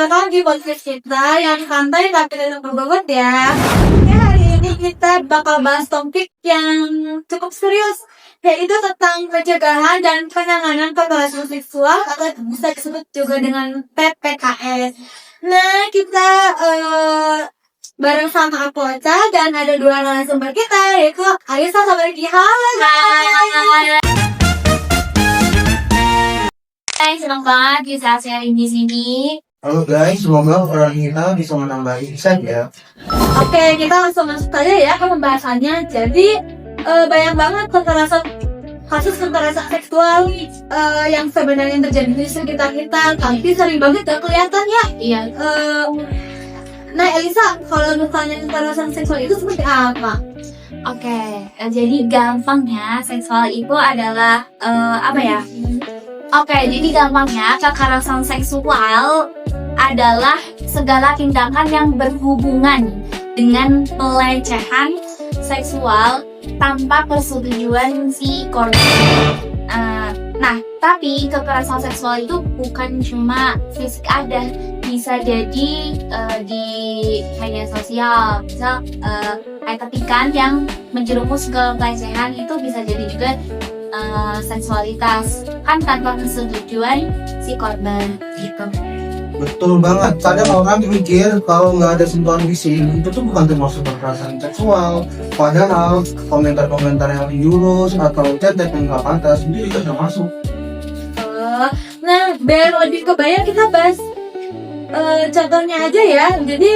balik lagi podcast kita yang santai tapi tidak berbobot ya. Oke, hari ini kita bakal bahas topik yang cukup serius, yaitu tentang pencegahan dan penanganan kekerasan seksual atau bisa disebut juga dengan PPKS. Nah, kita bareng sama aku Ocha dan ada dua narasumber kita, yaitu Alisa sama Ricky. Hai. Hai, senang banget bisa sharing di sini. Halo guys, semoga orang kita bisa menambah insight ya. Oke, kita langsung masuk aja ya ke pembahasannya. Jadi banyak banget kasus kekerasan seksual yang sebenarnya terjadi di sekitar kita, tapi sering banget gak kelihatan ya. Iya. Nah, Elisa, kalau misalnya kekerasan seksual itu seperti apa? Oke, jadi gampangnya seksual itu adalah apa ya? Oke, jadi gampangnya kekerasan seksual adalah segala tindakan yang berhubungan dengan pelecehan seksual tanpa persetujuan si korban. Nah, tapi kekerasan seksual itu bukan cuma fisik ada, bisa jadi di media sosial, misal ketikan yang menjerumus ke pelecehan itu bisa jadi juga seksualitas kan tanpa persetujuan si korban gitu. Betul banget. Kadang orang mikir kalau nggak ada sentuhan fisik itu tuh bukan termasuk kekerasan seksual. Padahal komentar-komentar yang jurus atau chat yang nggak pantas itu juga termasuk. Nah, biar lebih kebayang kita bahas contohnya aja ya. Jadi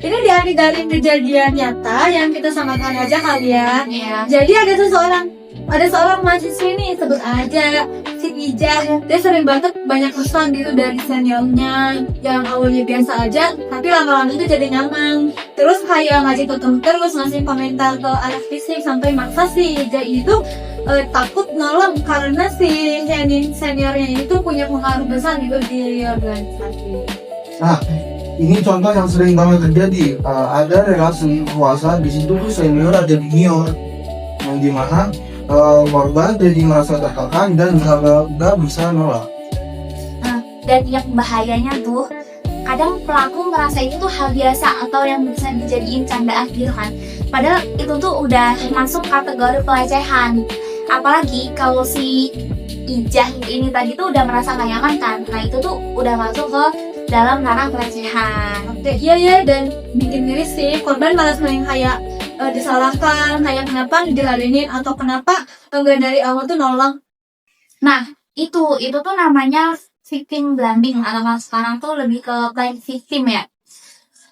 ini dari kejadian nyata yang kita samakan aja kali ya. Iya. Jadi ada seorang mahasiswa ini, sebut aja si Ija. Dia sering banget banyak pesan gitu dari seniornya yang awalnya biasa aja, tapi lama-lama itu jadi nyaman. Terus kayak ngasih tutup terus, ngasih komentar ke anak fisik, sampai maksa si Ija itu takut nolong karena si seniornya itu punya pengaruh besar gitu di organisasi. Nah, ini contoh yang sering banget terjadi. Ada relasi kuasa di situ tuh senior ada junior, yang dimana korban jadi merasa tertekan dan nggak bisa nolak. Dan yang bahayanya tuh kadang pelaku merasa itu tuh hal biasa atau yang bisa dijadiin candaan gitu kan, padahal itu tuh udah masuk kategori pelecehan. Apalagi kalau si Ijah ini tadi tuh udah merasa gak nyaman kan, nah itu tuh udah masuk ke dalam ranah pelecehan. Iya, dan bikin miris sih, korban malah sering kayak disalahkan, kayak kenapa diladenin atau kenapa enggak dari awal tuh nolong. Nah, itu tuh namanya victim blaming, atau sekarang tuh lebih ke blame victim ya.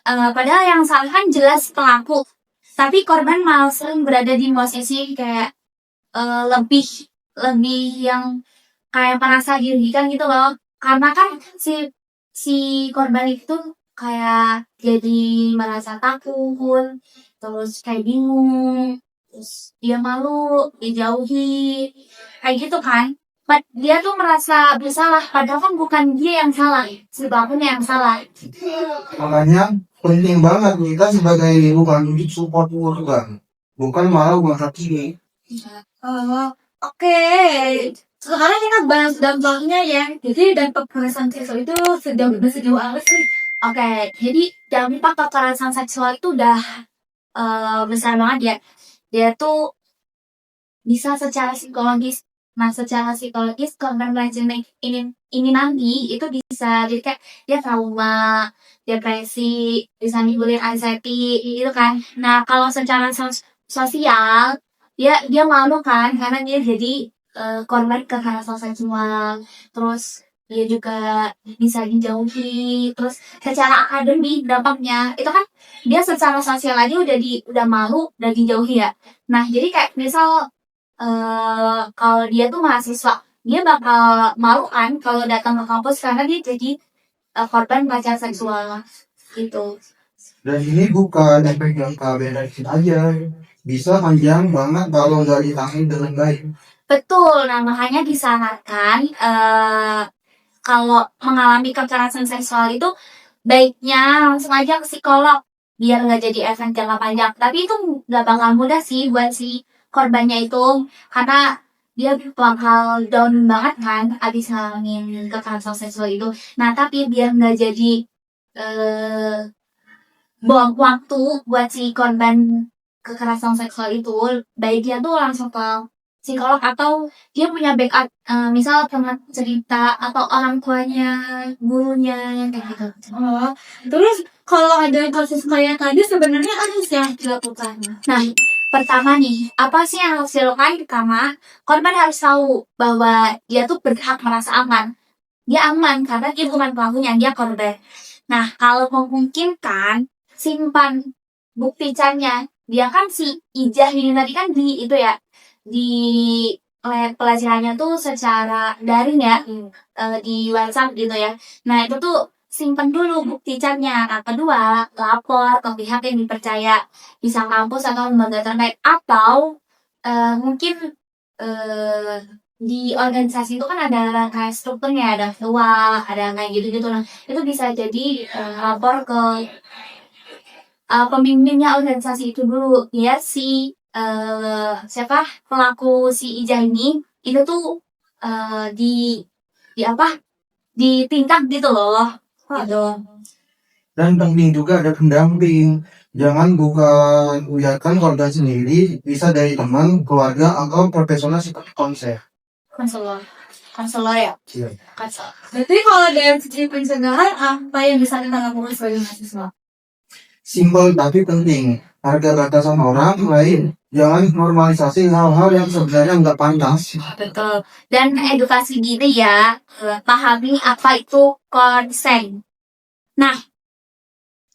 Padahal yang salah kan jelas pelaku, tapi korban malah sering berada di posisi kayak lebih yang kayak merasa dirugikan gitu loh. Karena kan si korban itu kayak jadi merasa takut, terus kayak bingung, terus dia malu, dijauhi, kayak gitu kan. Dia tuh merasa bersalah, padahal kan bukan dia yang salah, si pelakunya yang salah. Makanya penting banget kita sebagai bukan support korban, bukan malah menghakimi. Oke. Sekarang kita bahas dampaknya ya. Jadi dampak kekerasan seksual itu sejauh apa sih? Oke, jadi dampak kekerasan seksual itu udah besar banget ya. Dia tuh bisa secara psikologis. Nah, secara psikologis korban pelecehan ini nanti itu bisa jadi kayak dia trauma, depresi, bisa nimbulin anxiety gitu kan. Nah, kalau secara sosial dia malu kan karena dia jadi korban kekerasan seksual. Terus dia juga bisa dijauhi. Terus secara akademik dampaknya itu kan dia secara sosial aja udah malu, udah dijauhi ya. Nah, jadi kayak misal kalau dia tuh mahasiswa, dia bakal malu kan kalau datang ke kampus karena dia jadi korban pelecehan seksual gitu. Dan ini bukan efek yang KBRX aja, bisa panjang banget kalau nggak ditangani dengan baik. Betul, nah makanya disarankan kalau mengalami kekerasan seksual itu baiknya langsung aja ke psikolog biar nggak jadi efek jangka panjang. Tapi itu nggak bakal mudah sih buat si korbannya itu, karena dia bakal down banget kan abis ngalamin kekerasan seksual itu. Nah tapi biar nggak jadi buang waktu buat si korban kekerasan seksual itu, baik dia tuh langsung ke psikolog atau dia punya backup, misal teman cerita atau orang tuanya, gurunya, kayak gitu. Oh, terus kalau ada kasus kayak tadi sebenarnya apa sih yang dilakukan? Nah, pertama nih, apa sih yang harus dilakukan? Pertama, korban harus tahu bahwa dia tuh berhak merasa aman. Dia aman karena dia bukan pelakunya, dia korban. Nah, kalau memungkinkan, simpan bukti cannya. Dia kan si Ijah ini tadi kan di itu ya, di lab pelajarannya tuh secara daring ya, di WhatsApp gitu ya. Nah, itu tuh simpen dulu bukti cannya. Nah, kedua, lapor ke pihak yang dipercaya, bisa kampus atau lembaga terkait atau mungkin di organisasi itu kan ada kayak strukturnya, ada ketua, ada kayak gitu-gitu. Nah, itu bisa jadi lapor ke pemimpinnya organisasi itu dulu, biar si siapa pelaku si Ijah ini itu tuh di apa, ditingkat gitu loh, gitu. Dan penting juga ada pendamping. Jangan bukan ujakan korban sendiri, bisa dari teman, keluarga, atau profesional psikolog konser. konselor ya, Iya. konselor. Berarti kalau dari segi pencegahan apa yang bisa kita lakukan sebagai mahasiswa? Simpel tapi penting. Harga batasan orang lain. Jangan normalisasi hal-hal yang sebenarnya nggak pantas. Betul. Dan edukasi diri ya, pahami apa itu consent. Nah,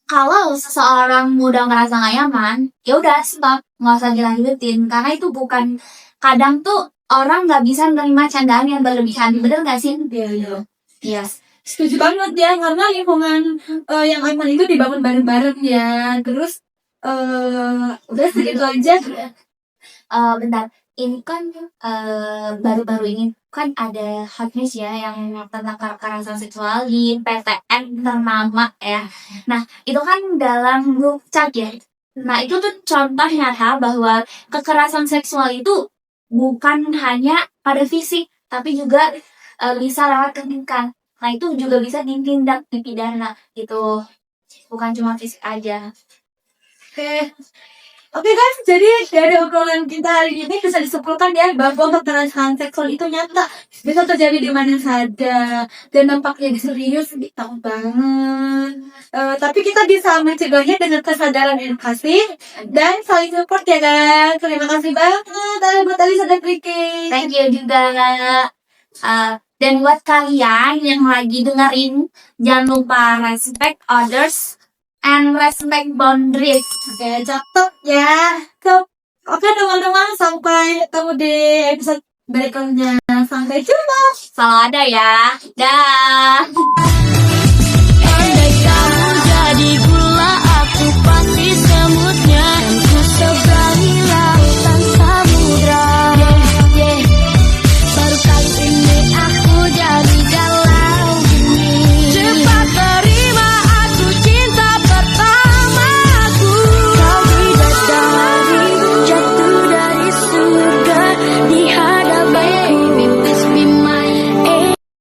kalau seseorang mudah ngerasa gak nyaman, ya udah stop, nggak usah dilanjutin, karena itu bukan, kadang tuh orang nggak bisa menerima candaan yang berlebihan, bener nggak sih? Iya. Yes. Setuju banget ya, karena lingkungan yang aman itu dibangun bareng-bareng ya. Terus udah segitu aja. Bentar, ini kan baru-baru ini kan ada hot news ya yang tentang kekerasan seksual di PTN ternama ya. Nah, itu kan dalam grup chat ya. Nah, itu tuh contoh nyata bahwa kekerasan seksual itu bukan hanya pada fisik, tapi juga bisa lewat tindakan. Nah, itu juga bisa ditindak, dipidana gitu. Bukan cuma fisik aja. Oke guys, jadi dari obrolan kita hari ini bisa disimpulkan ya bahwa kekerasan seksual itu nyata, bisa terjadi di mana saja dan dampaknya serius, takut banget. Tapi kita bisa mencegahnya dengan kesadaran edukasi dan saling support ya guys. Terima kasih banget buat Alisa dan Ricky. Thank you juga. Dan buat kalian yang lagi dengerin, jangan lupa respect others and respect boundaries. Oke, cakep ya. Oke teman-teman, sampai ketemu di episode berikutnya. Sampai jumpa. Selalu ada ya. Dah.